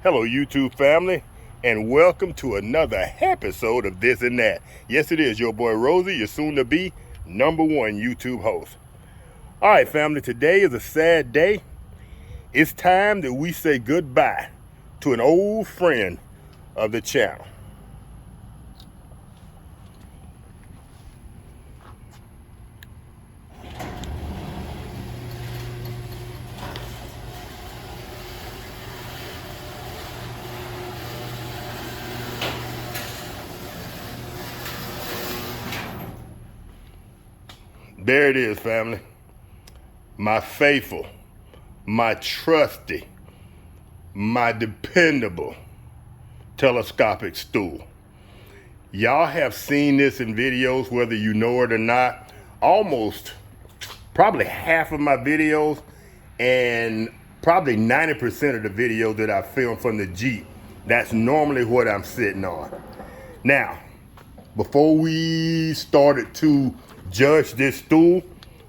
Hello YouTube family, and welcome to another episode of This and That. Yes, it is your boy Rosie, your soon to be #1 YouTube host. All right family, today is a sad day. It's time that we say goodbye to an old friend of the channel. There it is, family. My faithful, my trusty, my dependable telescopic stool. Y'all have seen this in videos, whether you know it or not. Probably half of my videos and probably 90% of the videos that I film from the Jeep, that's normally what I'm sitting on. Now, before we started to judge this stool,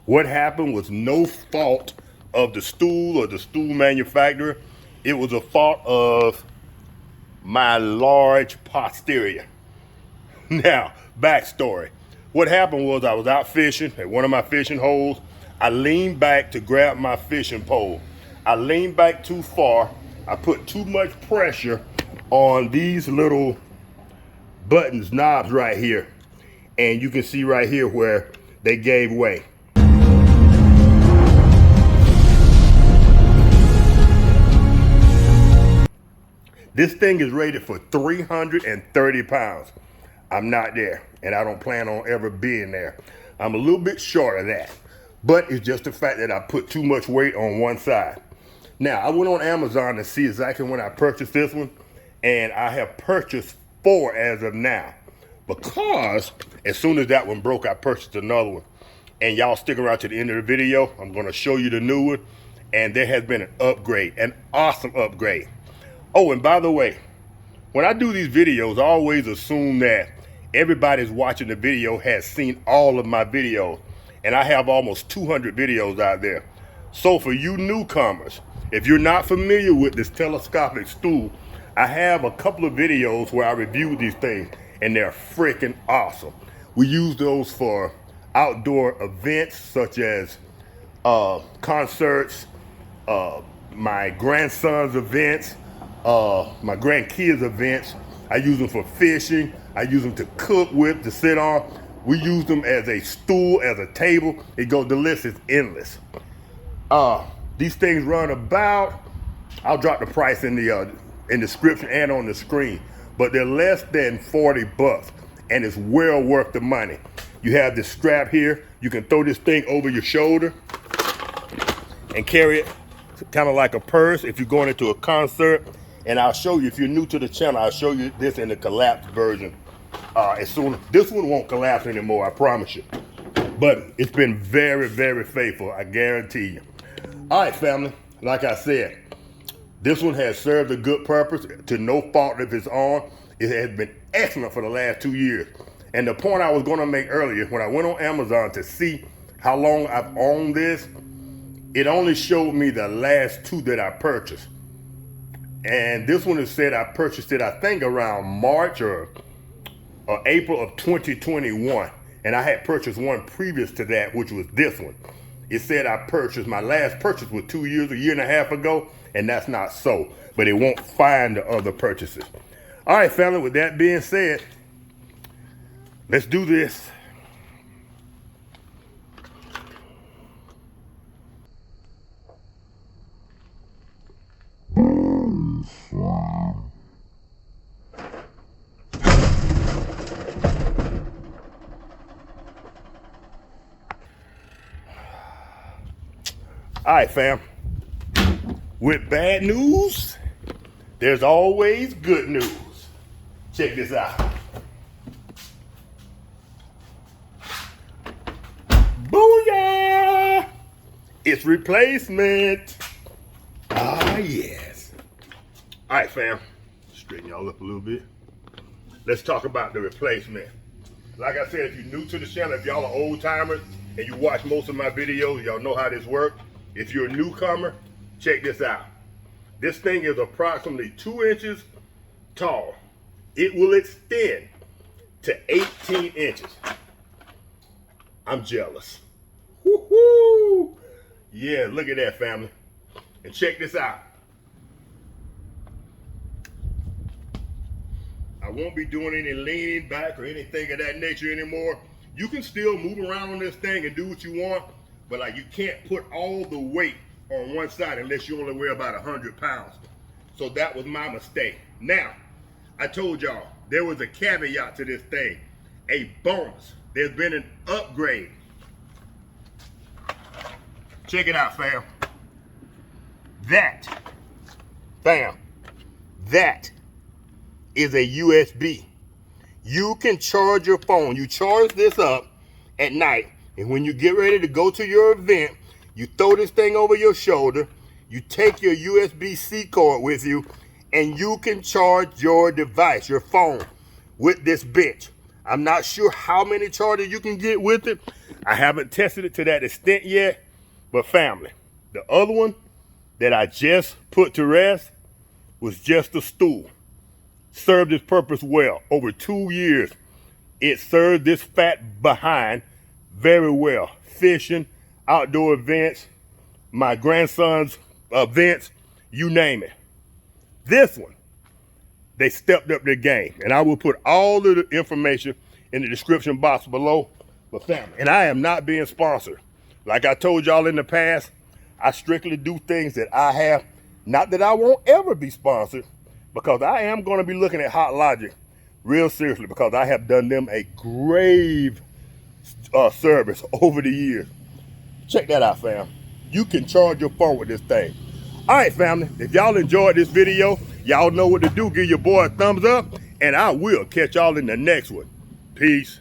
what happened was no fault of the stool or the stool manufacturer. It was a fault of my large posterior. Now, backstory. What happened was I was out fishing at one of my fishing holes. I leaned back to grab my fishing pole. I leaned back too far. I put too much pressure on these little buttons, knobs right here. And you can see right here where they gave way. This thing is rated for 330 pounds. I'm not there, and I don't plan on ever being there. I'm a little bit short of that, but it's just the fact that I put too much weight on one side. Now, I went on Amazon to see exactly when I purchased this one, and I have purchased 4 as of now. Because as soon as that one broke, I purchased another one. And y'all stick around to the end of the video. I'm going to show you the new one. And there has been an upgrade, an awesome upgrade. Oh, and by the way, when I do these videos, I always assume that everybody's watching the video has seen all of my videos. And I have almost 200 videos out there. So for you newcomers, if you're not familiar with this telescopic stool, I have a couple of videos where I review these things. And they're freaking awesome. We use those for outdoor events such as concerts, my grandson's events, my grandkids' events. I use them for fishing. I use them to cook with, to sit on. We use them as a stool, as a table. The list is endless. These things run about, I'll drop the price in the description and on the screen, but they're less than 40 bucks and it's well worth the money. You have this strap here. You can throw this thing over your shoulder and carry it kind of like a purse if you're going into a concert. And I'll show you, if you're new to the channel, I'll show you this in the collapsed version. This one won't collapse anymore, I promise you. But it's been very, very faithful, I guarantee you. All right, family, like I said, this one has served a good purpose to no fault of its own. It has been excellent for the last 2 years. And the point I was going to make earlier, when I went on Amazon to see how long I've owned this, it only showed me the last 2 that I purchased. And this one has said I purchased it, I think around March or April of 2021. And I had purchased one previous to that, which was this one. It said my last purchase was 2 years, a year and a half ago. And that's not so, but it won't find the other purchases. All right, family, with that being said, let's do this. All right, fam. With bad news, there's always good news. Check this out. Booyah! It's replacement. Ah, yes. All right, fam. Straighten y'all up a little bit. Let's talk about the replacement. Like I said, if you're new to the channel, if y'all are old timers and you watch most of my videos, y'all know how this works. If you're a newcomer, check this out. This thing is approximately 2 inches tall. It will extend to 18 inches. I'm jealous. Woohoo! Yeah, look at that, family. And check this out. I won't be doing any leaning back or anything of that nature anymore. You can still move around on this thing and do what you want, but like you can't put all the weight on one side unless you only weigh about 100 pounds. So that was my mistake. Now, I told y'all there was a caveat to this thing, a bonus. There's been an upgrade. Check it out, fam. That is a USB. You can charge your phone. You charge this up at night, and when you get ready to go to your event, you throw this thing over your shoulder, you take your USB-C cord with you, and you can charge your device, your phone, with this bitch. I'm not sure how many chargers you can get with it. I haven't tested it to that extent yet, but family, the other one that I just put to rest was just a stool. Served its purpose well. Over 2 years, it served this fat behind very well. Fishing, outdoor events, my grandson's events, you name it. This one, they stepped up their game. And I will put all of the information in the description box below. But family, and I am not being sponsored. Like I told y'all in the past, I strictly do things that I have. Not that I won't ever be sponsored, because I am going to be looking at Hot Logic real seriously, because I have done them a grave service over the years. Check that out, fam. You can charge your phone with this thing. All right, family, if y'all enjoyed this video, y'all know what to do. Give your boy a thumbs up, and I will catch y'all in the next one. Peace.